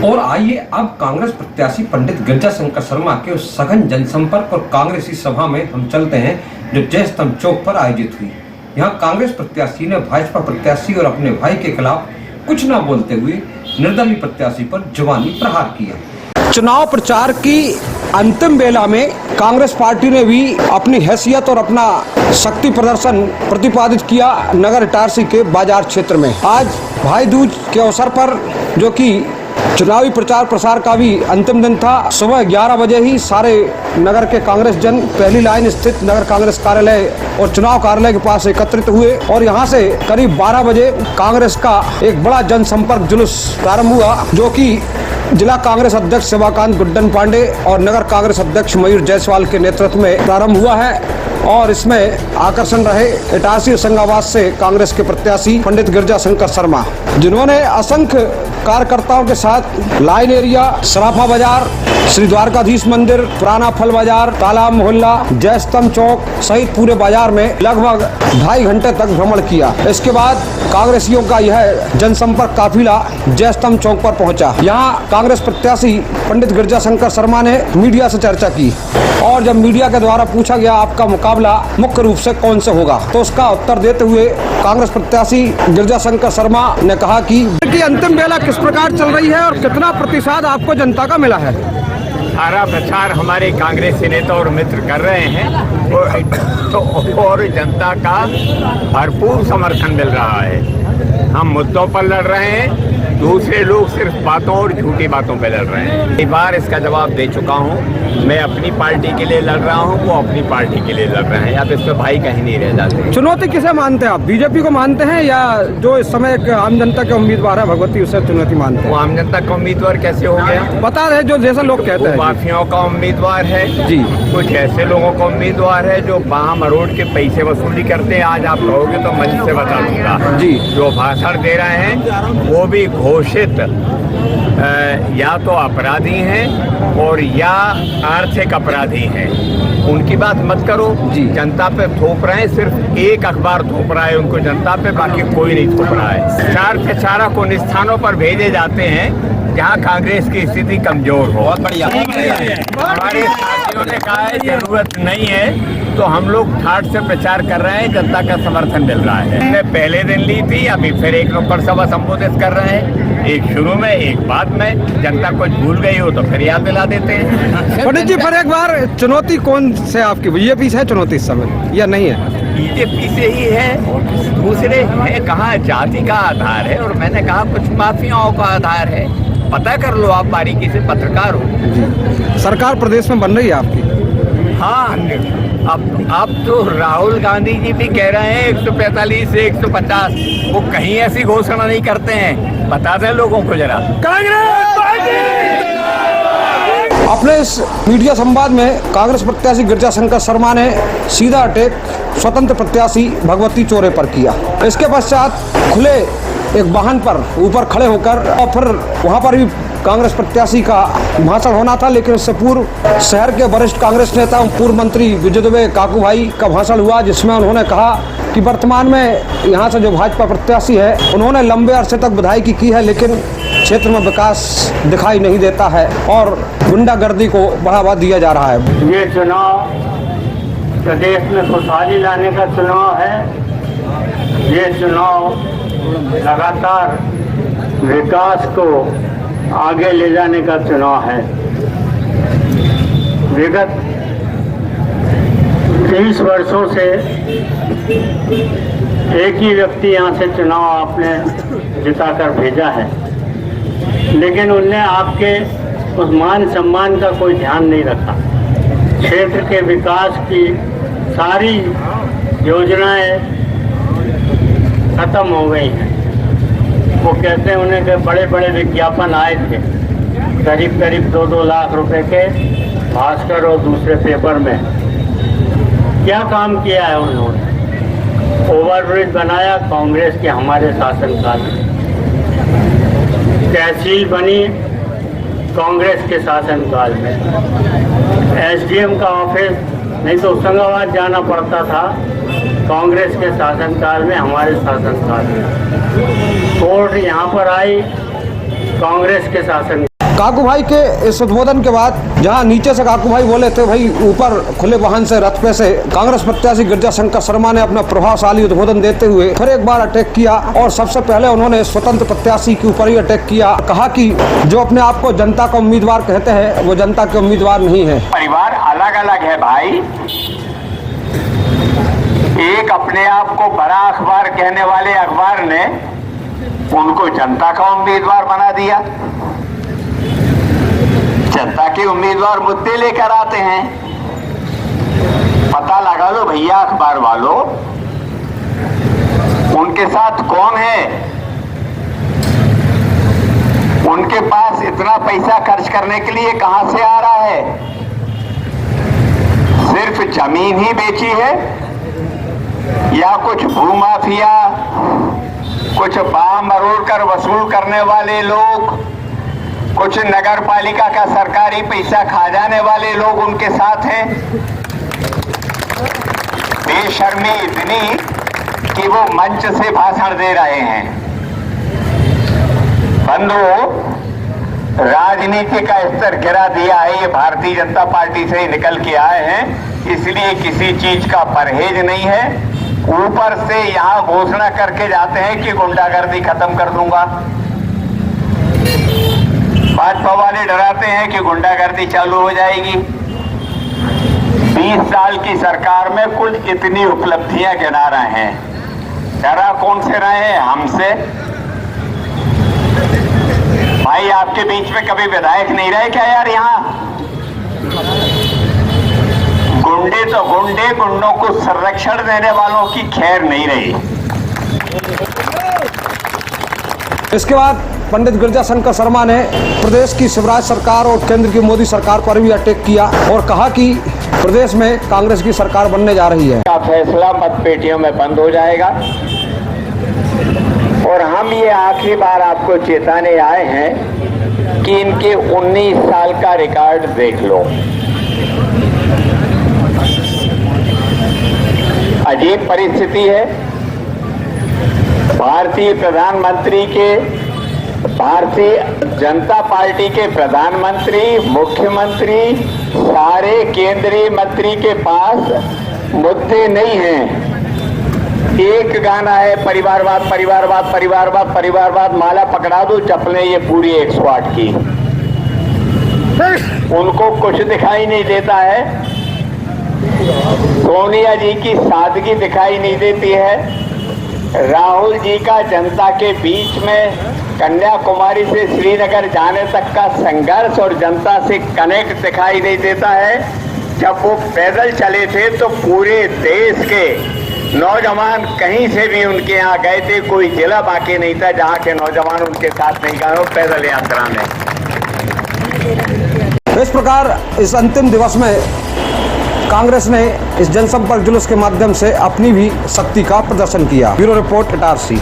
और आइए अब कांग्रेस प्रत्याशी पंडित गिरजा शंकर शर्मा के उस सघन जनसंपर्क और कांग्रेसी सभा में हम चलते हैं जो जय स्तंभ चौक पर आयोजित हुई। यहाँ कांग्रेस प्रत्याशी ने भाजपा प्रत्याशी और अपने भाई के खिलाफ कुछ न बोलते हुए निर्दलीय प्रत्याशी पर जुबानी प्रहार किया। चुनाव प्रचार की अंतिम बेला में कांग्रेस पार्टी ने भी अपनी हैसियत और अपना शक्ति प्रदर्शन प्रतिपादित किया नगर इटारसी के बाजार क्षेत्र में। आज भाई दूज के अवसर पर जो कि चुनावी प्रचार प्रसार का भी अंतिम दिन था, सुबह 11 बजे ही सारे नगर के कांग्रेस जन पहली लाइन स्थित नगर कांग्रेस कार्यालय और चुनाव कार्यालय के पास एकत्रित हुए और यहां से करीब 12 बजे कांग्रेस का एक बड़ा जनसंपर्क जुलूस प्रारंभ हुआ, जो कि जिला कांग्रेस अध्यक्ष शिवाकांत गुड्डन पांडे और नगर कांग्रेस अध्यक्ष मयूर जायसवाल के नेतृत्व में प्रारंभ हुआ है। और इसमें आकर्षण रहे इटारसी होशंगाबाद से कांग्रेस के प्रत्याशी पंडित गिरजा शंकर शर्मा, जिन्होंने असंख्य कार्यकर्ताओं के साथ लाइन एरिया, सराफा बाजार, श्री द्वारकाधीश मंदिर, पुराना फल बाजार, तालाब मोहल्ला, जय स्तंभ चौक सहित पूरे बाजार में लगभग 2.5 घंटे तक भ्रमण किया। इसके बाद कांग्रेसियों का यह जनसंपर्क काफिला जय स्तंभ चौक पर पहुंचा। यहाँ कांग्रेस प्रत्याशी पंडित गिरजा शंकर शर्मा ने मीडिया से चर्चा की और जब मीडिया के द्वारा पूछा गया आपका मुकाबला मुख्य रूप से कौन से होगा, तो उसका उत्तर देते हुए कांग्रेस प्रत्याशी गिरजा शंकर शर्मा ने कहा कि अंतिम बेला किस प्रकार चल रही है और कितना प्रतिशत आपको जनता का मिला है। सारा प्रचार हमारे कांग्रेसी नेता और मित्र कर रहे हैं और जनता का भरपूर समर्थन मिल रहा है। हम मुद्दों पर लड़ रहे हैं, दूसरे लोग सिर्फ बातों और झूठी बातों पर लड़ रहे हैं। एक बार इसका जवाब दे चुका हूँ, मैं अपनी पार्टी के लिए लड़ रहा हूँ, वो अपनी पार्टी के लिए लड़ रहे हैं। अब इसमें भाई कहीं नहीं रह जाते। चुनौती किसे मानते हैं आप, बीजेपी को मानते हैं या जो इस समय आम जनता के उम्मीदवार है भगवती, उसे चुनौती मानते हैं? वो आम जनता का उम्मीदवार कैसे हो गया? बता रहे जो जैसा लोग कहते हैं, माफियाओं का उम्मीदवार है जी। कुछ ऐसे लोगों का उम्मीदवार है जो बाह मरोड़ के पैसे वसूली करते हैं। आज आप कहोगे तो मंच से बता दूंगा जी। जो भाषण दे रहे हैं वो भी घोषित या तो अपराधी हैं और या आर्थिक अपराधी हैं। उनकी बात मत करो जी। जनता पे थोप रहे हैं, सिर्फ एक अखबार थोप रहा है उनको जनता पे, बाकी कोई नहीं थोप रहा है। चार प्रचारक उन स्थानों पर भेजे जाते हैं जहाँ कांग्रेस की स्थिति कमजोर हो। बहुत बढ़िया। हमारे साथियों ने कहा है जरूरत नहीं है, तो हम लोग ठाठ से प्रचार कर रहे हैं, जनता का समर्थन मिल रहा है। हमने पहले दिन ली थी, अभी फिर एक नुक्कड़ सभा संबोधित कर रहे हैं, एक शुरू में एक बाद में। जनता कुछ भूल गई हो तो फिर याद दिला देते हैं। पंडित जी, फिर एक बार चुनौती कौन से आपकी, बीजेपी से है चुनौती इस समय या नहीं है? बीजेपी से ही है, दूसरे है कहाँ जाति का आधार है और मैंने कहा कुछ माफियाओं का आधार है। पता कर लो आप, बारीकी से पत्रकार हो। सरकार प्रदेश में बन रही है आपकी? हाँ, अब तो राहुल गांधी जी भी कह रहे हैं 145 से 150। वो कहीं ऐसी घोषणा नहीं करते हैं, बता दें लोगों को जरा। कांग्रेस पार्टी अपने इस मीडिया संवाद में कांग्रेस प्रत्याशी गिरजा शंकर शर्मा ने सीधा अटैक स्वतंत्र प्रत्याशी भगवती चौरे पर किया। इसके पश्चात खुले एक वाहन पर ऊपर खड़े होकर और फिर वहां पर भी कांग्रेस प्रत्याशी का भाषण होना था, लेकिन उससे पूर्व शहर के वरिष्ठ कांग्रेस नेता पूर्व मंत्री विजय दुबे काकू भाई का भाषण हुआ, जिसमें उन्होंने कहा कि वर्तमान में यहाँ से जो भाजपा प्रत्याशी है उन्होंने लंबे अरसे तक विधायकी की है, लेकिन क्षेत्र में विकास दिखाई नहीं देता है और गुंडागर्दी को बढ़ावा दिया जा रहा है। ये चुनाव प्रदेश में खुशहाली लाने का चुनाव है। ये चुनाव लगातार विकास को आगे ले जाने का चुनाव है। विगत 30 वर्षों से एक ही व्यक्ति यहाँ से चुनाव आपने जिताकर भेजा है, लेकिन उनने आपके उस मान सम्मान का कोई ध्यान नहीं रखा। क्षेत्र के विकास की सारी योजनाएं खत्म हो गई हैं। वो कहते हैं उन्हें कि बड़े बड़े विज्ञापन आए थे, करीब करीब 2-2 लाख रुपए के भास्कर और दूसरे पेपर में। क्या काम किया है उन्होंने? ओवरब्रिज बनाया कांग्रेस के हमारे शासनकाल में, तहसील बनी कांग्रेस के शासनकाल में, एसडीएम का ऑफिस नहीं तो होशंगाबाद जाना पड़ता था कांग्रेस के शासनकाल में, हमारे शासनकाल में। कोर्ट यहाँ पर आई कांग्रेस के शासन। काकू भाई के इस उद्बोधन के बाद जहां नीचे से काकू भाई बोले थे भाई ऊपर खुले वाहन से रथ पे से कांग्रेस प्रत्याशी गिरजा शंकर शर्मा ने अपना प्रभावशाली उद्बोधन देते हुए फिर एक बार अटैक किया और सबसे पहले उन्होंने स्वतंत्र प्रत्याशी के ऊपर ही अटैक किया। कहा कि जो अपने आप को जनता का उम्मीदवार कहते हैं वो जनता के उम्मीदवार नहीं है। परिवार अलग अलग है भाई। एक अपने आप को बड़ा अखबार कहने वाले अखबार ने उनको जनता का उम्मीदवार बना दिया। जनता के उम्मीदवार मुद्दे लेकर आते हैं। पता लगा लो भैया अखबार वालों, उनके साथ कौन है। उनके पास इतना पैसा खर्च करने के लिए कहां से आ रहा है। सिर्फ जमीन ही बेची है या कुछ भूमाफिया, कुछ बाम मरोड़ कर वसूल करने वाले लोग, कुछ नगर पालिका का सरकारी पैसा खा जाने वाले लोग उनके साथ हैं। बेशर्मी इतनी कि वो मंच से भाषण दे रहे हैं। बंधुओं, राजनीति का स्तर गिरा दिया है। ये भारतीय जनता पार्टी से ही निकल के आए हैं, इसलिए किसी चीज का परहेज नहीं है। ऊपर से यहां घोषणा करके जाते हैं कि गुंडागर्दी खत्म कर दूंगा। भाजपा वाले डराते हैं कि गुंडागर्दी चालू हो जाएगी। 20 साल की सरकार में कुल इतनी उपलब्धियां गिना रहे हैं। डरा कौन से रहे हैं? हमसे। भाई आपके बीच में कभी विधायक नहीं रहे क्या यार? यहाँ गुंडे तो गुंडे, गुंडों को संरक्षण देने वालों की खैर नहीं रही। इसके बाद पंडित गिरजा शंकर शर्मा ने प्रदेश की शिवराज सरकार और केंद्र की मोदी सरकार पर भी अटैक किया और कहा कि प्रदेश में कांग्रेस की सरकार बनने जा रही है। का फैसला मतपेटियों में बंद हो जाएगा और हम ये आखिरी बार आपको चेताने आए हैं कि इनके 19 साल का रिकॉर्ड देख लो। अजीब परिस्थिति है। भारतीय जनता पार्टी के प्रधानमंत्री, मुख्यमंत्री, सारे केंद्रीय मंत्री के पास मुद्दे नहीं हैं। एक गाना है परिवारवाद परिवारवाद परिवारवाद परिवारवाद, माला पकड़ा दो चप्पलें ये पूरी 108 की। उनको कुछ दिखाई नहीं देता है। सोनिया जी की सादगी दिखाई नहीं देती है। राहुल जी का जनता के बीच में कन्याकुमारी से श्रीनगर जाने तक का संघर्ष और जनता से कनेक्ट दिखाई नहीं देता है। जब वो पैदल चले थे तो पूरे देश के नौजवान कहीं से भी उनके यहाँ गए थे। कोई जिला बाकी नहीं था जहाँ के नौजवान उनके साथ नहीं गए हो पैदल यात्रा में। इस प्रकार इस अंतिम दिवस में कांग्रेस ने इस जनसंपर्क जुलूस के माध्यम से अपनी भी शक्ति का प्रदर्शन किया। Bureau report Itarsi.